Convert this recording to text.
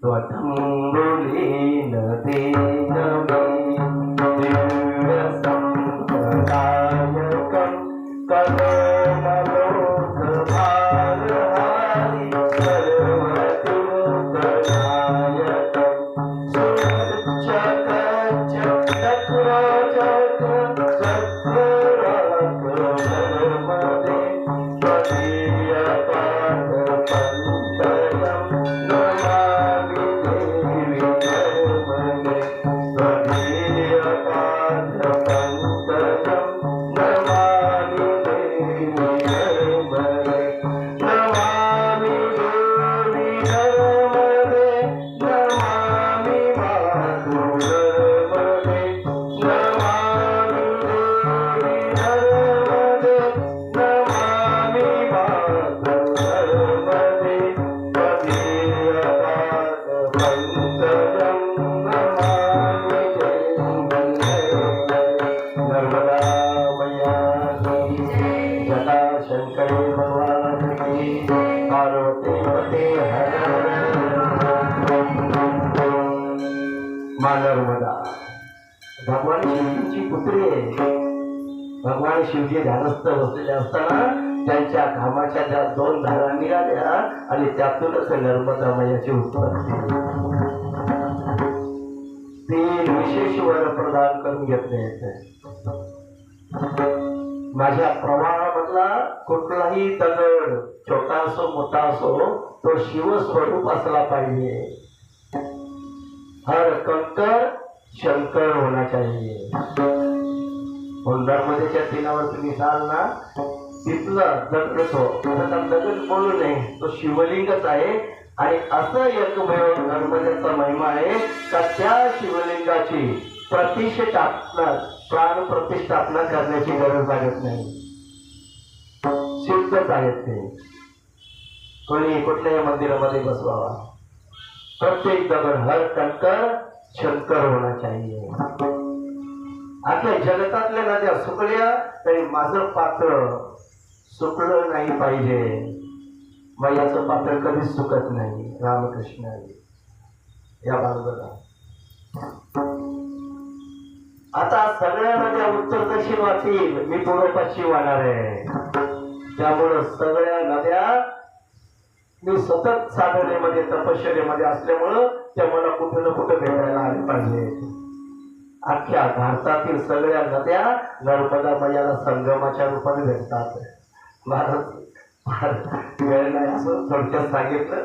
त्वठम्बुली नदी नवी दिव्य संप्रदायकं कलमलोकभारहारि सर्वतीर्थनायकं सुरच्चकच्चक्रचक्रचक्रराकनर्मदे त्वदीयपादपङ्कजं नमामि देवि नर्मदे त्वदीयपादपङ्कजं नमामि देवि नर्मदे नमामि देवि नर्मदे नमामि मातु नर्मदे नमामि देवि नर्मदे नमामि मातु नर्मदे त्वदीयपादपङ्कजं नमामि देवि नर्मदा मैया की जटाशंकरे भगवान की पार्वती पते हर माँ नर्मदा भगवान शिवजींची पुत्री आहे. भगवान शिवजी ध्यानस्थ बसलेले असताना त्यांच्या घामाच्या ज्या दोन धारा निघाल्या आणि त्यातूनच नर्मदा मैयाची उत्पत्ती. तीन विशेष वर प्रदान करून घेतले आहेत. माझ्या प्रवाहामधला कुठलाही दगड छोटा असो मोठा असो तो शिवस्वरूप असला पाहिजे. हर कंकर शंकर होना चाहिए. नर्मदेच्या तीनावर तुम्ही जाल ना तिथलं दगड तो आता दगड बोलू नये तो शिवलिंगच आहे. आणि असं एकमेव नर्मदेचा महिमा आहे का त्या शिवलिंगाची प्रतिष्ठापना प्राण प्रतिष्ठापना करण्याची गरज लागत नाही. सिद्धच आहेत ते. कोणी कुठल्याही मंदिरामध्ये बसवावा. प्रत्येक दगड हर कंकर शंकर होना चाहिए. आपल्या जगतातल्या नद्या सुकल्या तरी माझं पात्र सुकलं नाही पाहिजे. मैयाचं पात्र कधीच सुकत नाही. रामकृष्ण या बाजूला आता सगळ्या नद्या उत्तर दक्षिण वाहतील. मी पूर्व पश्चिम वाहणार आहे. त्यामुळं सगळ्या नद्या मी सतत साधनेमध्ये तपश्चर्येमध्ये असल्यामुळं त्या मला कुठे ना कुठे भेटायला आले पाहिजे. अख्ख्या भारतातील सगळ्या नद्या नर्मदा मैयाला संगमाच्या रूपाने भेटतात. महाराज वेळ नाही असं थोडक्यात सांगितलं.